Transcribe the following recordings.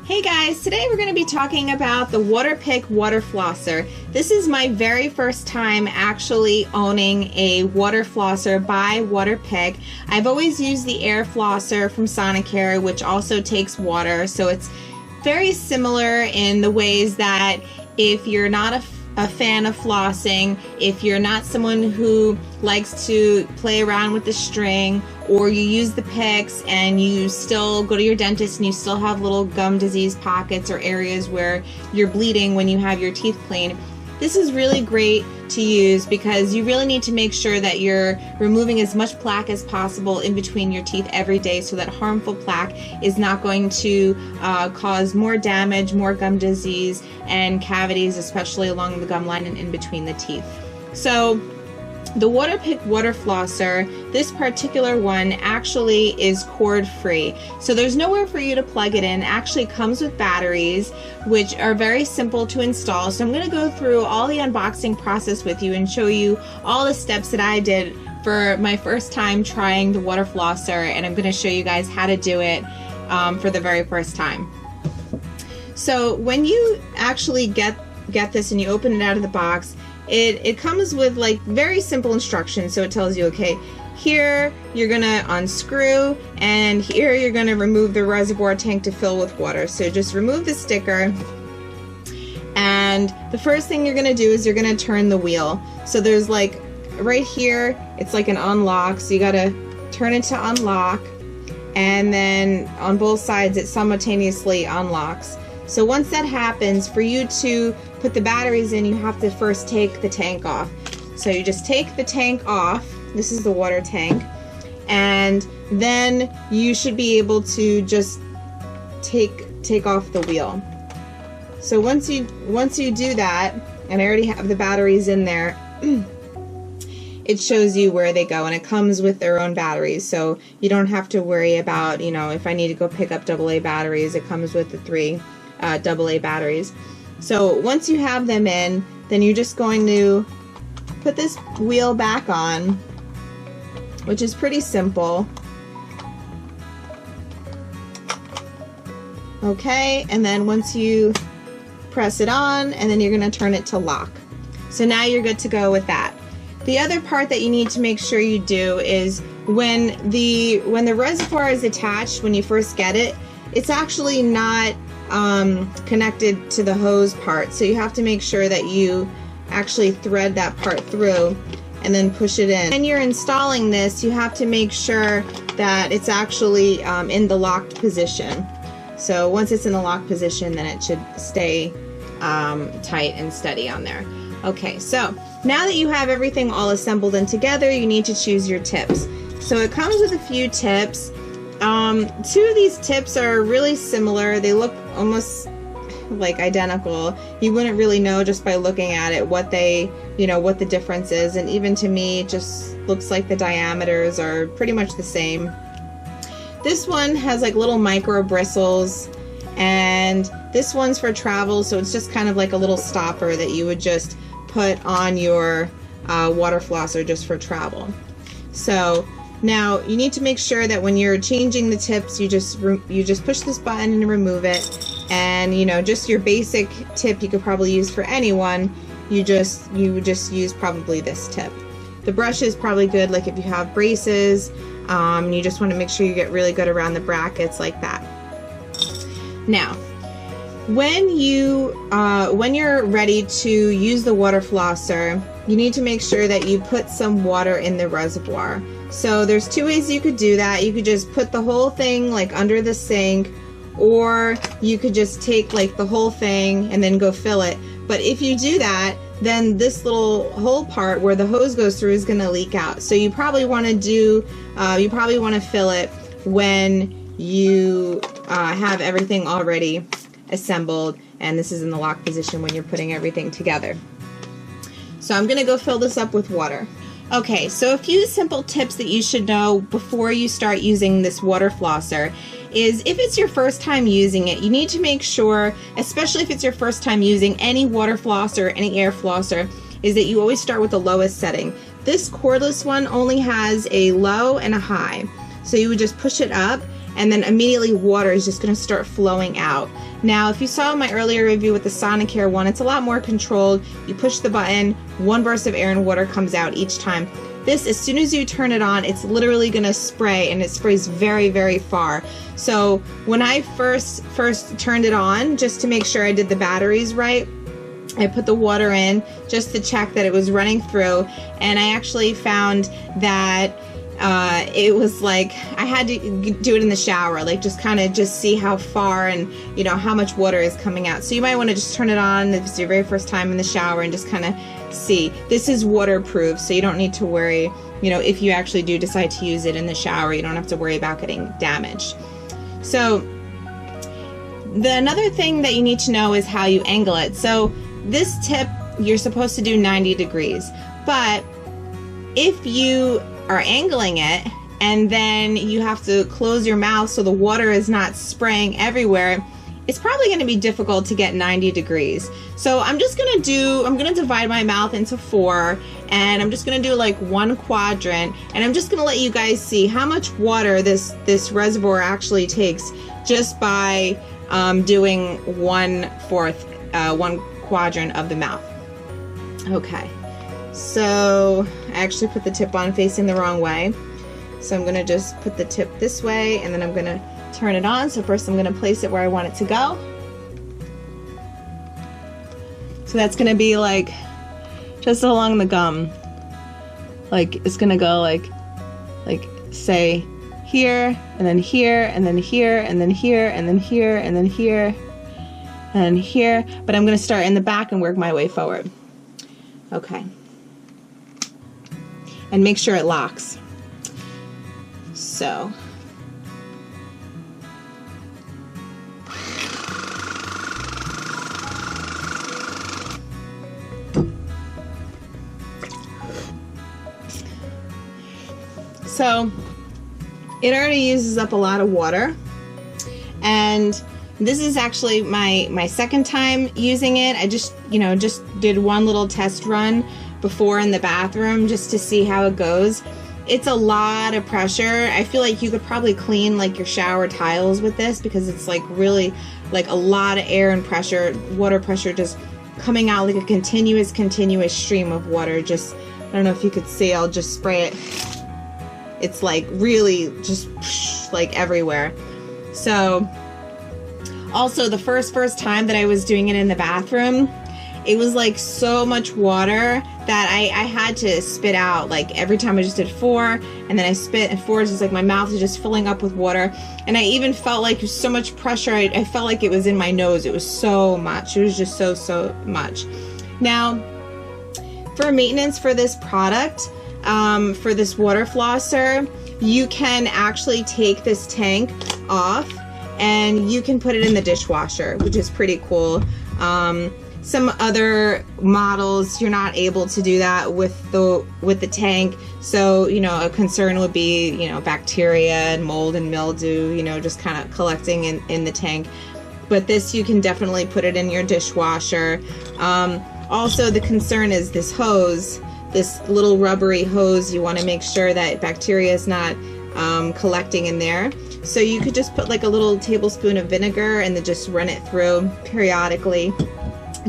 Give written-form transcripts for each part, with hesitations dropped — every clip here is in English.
Hey guys, today we're going to be talking about the WaterPik Water Flosser. This is my very first time actually owning a water flosser by WaterPik. I've always used the air flosser from Sonicare, which also takes water, so it's very similar in the ways that if you're not a fan of flossing, if you're not someone who likes to play around with the string, or you use the picks and you still go to your dentist and you still have little gum disease pockets or areas where you're bleeding when you have your teeth cleaned, this is really great to use because you really need to make sure that you're removing as much plaque as possible in between your teeth every day so that harmful plaque is not going to cause more damage, more gum disease, and cavities, especially along the gum line and in between the teeth. So the WaterPik Water Flosser, this particular one actually is cord free. So there's nowhere for you to plug it in. It actually comes with batteries, which are very simple to install. So I'm going to go through all the unboxing process with you and show you all the steps that I did for my first time trying the water flosser, and I'm going to show you guys how to do it for the very first time. So when you actually get this and you open it out of the box, it comes with like very simple instructions. So it tells you, okay, here you're gonna unscrew, and here you're gonna remove the reservoir tank to fill with water. So just remove the sticker, and the first thing you're gonna do is you're gonna turn the wheel. So there's like right here, it's like an unlock, so you gotta turn it to unlock, and then on both sides it simultaneously unlocks. So once that happens, for you to put the batteries in, you have to first take the tank off. So you just take the tank off. This is the water tank. And then you should be able to just take off the wheel. So once you do that, and I already have the batteries in there, it shows you where they go, and it comes with their own batteries. So you don't have to worry about, you know, if I need to go pick up AA batteries, it comes with the 3 AA batteries. So once you have them in, then you're just going to put this wheel back on, which is pretty simple. Okay, and then once you press it on, and then you're going to turn it to lock. So now you're good to go with that. The other part that you need to make sure you do is when the reservoir is attached, when you first get it, it's actually not connected to the hose part, so you have to make sure that you actually thread that part through and then push it in. When you're installing this, you have to make sure that it's actually in the locked position. So once it's in the locked position, then it should stay tight and steady on there. Okay, so now that you have everything all assembled and together, you need to choose your tips. So it comes with a few tips. 2 of these tips are really similar. They look almost like identical. You wouldn't really know just by looking at it what the difference is, and even to me it just looks like the diameters are pretty much the same. This one has like little micro bristles, and this one's for travel, so it's just kind of like a little stopper that you would just put on your water flosser just for travel. So now you need to make sure that when you're changing the tips, you just push this button and remove it. And you know, just your basic tip you could probably use for anyone, you would just use probably this tip. The brush is probably good, like if you have braces, you just want to make sure you get really good around the brackets like that. Now, when you're ready to use the water flosser, you need to make sure that you put some water in the reservoir. So there's 2 ways you could do that. You could just put the whole thing like under the sink, or you could just take like the whole thing and then go fill it. But if you do that, then this little hole part where the hose goes through is going to leak out. So you probably want to fill it when you have everything already assembled, and this is in the lock position when you're putting everything together. So I'm going to go fill this up with water. Okay, so a few simple tips that you should know before you start using this water flosser is if it's your first time using it, you need to make sure, especially if it's your first time using any water flosser, any air flosser, is that you always start with the lowest setting. This cordless one only has a low and a high. So you would just push it up, and then immediately water is just going to start flowing out. Now, if you saw my earlier review with the Sonicare one, it's a lot more controlled. You push the button, one burst of air and water comes out each time. This, as soon as you turn it on, it's literally going to spray, and it sprays very, very far. So when I first turned it on, just to make sure I did the batteries right, I put the water in just to check that it was running through, and I actually found that it was like I had to do it in the shower, like just kind of just see how far and how much water is coming out. So you might want to just turn it on if it's your very first time in the shower and just kind of see. This is waterproof, so you don't need to worry, if you actually do decide to use it in the shower, you don't have to worry about getting damaged. So another thing that you need to know is how you angle it. So this tip, you're supposed to do 90 degrees, but if you are angling it and then you have to close your mouth so the water is not spraying everywhere, it's probably going to be difficult to get 90 degrees. So I'm going to divide my mouth into 4, and I'm just going to do like 1 quadrant, and I'm just going to let you guys see how much water this reservoir actually takes just by doing 1/4, 1 quadrant of the mouth. Okay, so I actually put the tip on facing the wrong way. So I'm going to just put the tip this way, and then I'm going to turn it on. So first I'm going to place it where I want it to go. So that's going to be like just along the gum. Like it's going to go like say here, and then here, and then here, and then here, and then here, and then here, and here. But I'm going to start in the back and work my way forward. Okay. And make sure it locks. So it already uses up a lot of water, and this is actually my second time using it. I just did one little test run before in the bathroom just to see how it goes. It's a lot of pressure. I feel like you could probably clean like your shower tiles with this, because it's like really like a lot of air and pressure, water pressure just coming out like a continuous stream of water. Just, I don't know if you could see, I'll just spray it. It's like really just like everywhere. So also the first time that I was doing it in the bathroom, it was like so much water that I had to spit out. Like every time I just did 4, and then I spit, and 4 is just like my mouth is just filling up with water. And I even felt like so much pressure. I felt like it was in my nose. It was so much. It was just so much. Now, for maintenance for this product, for this water flosser, you can actually take this tank off and you can put it in the dishwasher, which is pretty cool. Some other models, you're not able to do that with the tank. So, a concern would be, bacteria and mold and mildew, just kind of collecting in the tank. But this, you can definitely put it in your dishwasher. Also, the concern is this hose, this little rubbery hose. You want to make sure that bacteria is not collecting in there. So you could just put like a little tablespoon of vinegar and then just run it through periodically,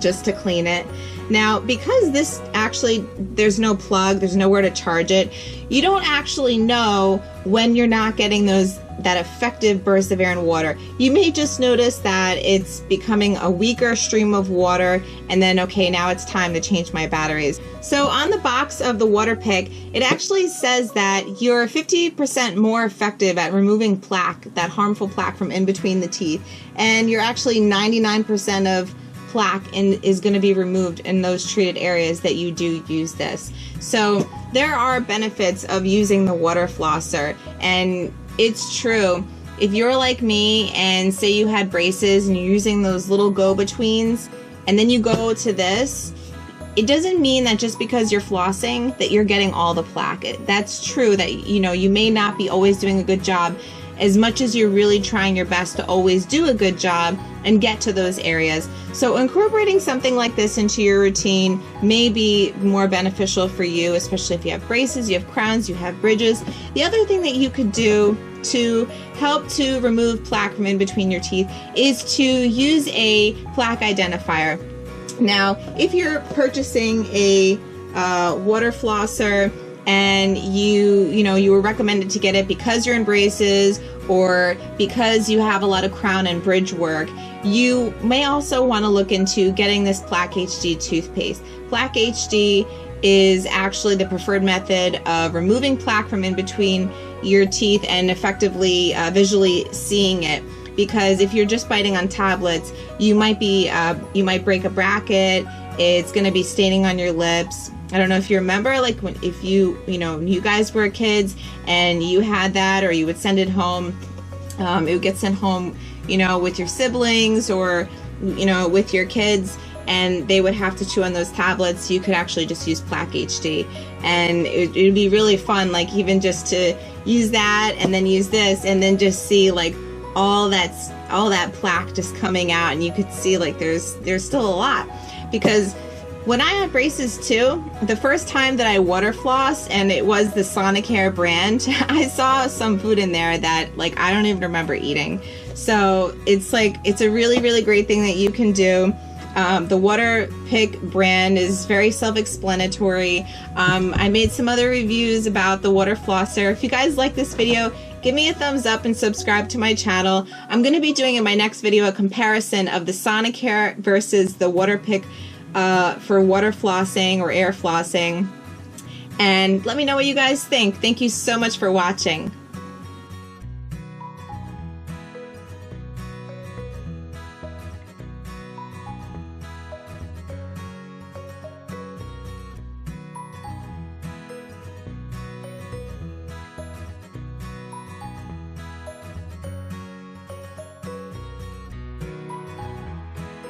just to clean it. Now, because this actually, there's no plug, there's nowhere to charge it, you don't actually know when you're not getting that effective burst of air and water. You may just notice that it's becoming a weaker stream of water, and then, okay, now it's time to change my batteries. So on the box of the WaterPik, it actually says that you're 50% more effective at removing plaque, that harmful plaque from in between the teeth, and you're actually 99% of plaque is going to be removed in those treated areas that you do use this. So there are benefits of using the water flosser, and it's true. If you're like me and say you had braces and you're using those little go-betweens and then you go to this, it doesn't mean that just because you're flossing that you're getting all the plaque. That's true that you may not be always doing a good job as much as you're really trying your best to always do a good job and get to those areas. So incorporating something like this into your routine may be more beneficial for you, especially if you have braces, you have crowns, you have bridges. The other thing that you could do to help to remove plaque from in between your teeth is to use a plaque identifier. Now, if you're purchasing a water flosser and you were recommended to get it because you're in braces or because you have a lot of crown and bridge work, you may also want to look into getting this Plaque HD toothpaste. Plaque HD is actually the preferred method of removing plaque from in between your teeth and effectively visually seeing it. Because if you're just biting on tablets, you might break a bracket. It's going to be staining on your lips. I don't know if you remember, like if you guys were kids and you had that, or you would send it home. It would get sent home, with your siblings or, with your kids, and they would have to chew on those tablets. You could actually just use Plaque HD, and it'd be really fun, like even just to use that and then use this and then just see like all that plaque just coming out, and you could see like there's still a lot. Because when I had braces too, the first time that I water flossed, and it was the Sonicare brand, I saw some food in there that like I don't even remember eating. So it's a really, really great thing that you can do. The WaterPik brand is very self-explanatory. I made some other reviews about the water flosser. If you guys like this video, give me a thumbs up and subscribe to my channel. I'm going to be doing in my next video a comparison of the Sonicare versus the WaterPik for water flossing or air flossing. And let me know what you guys think. Thank you so much for watching.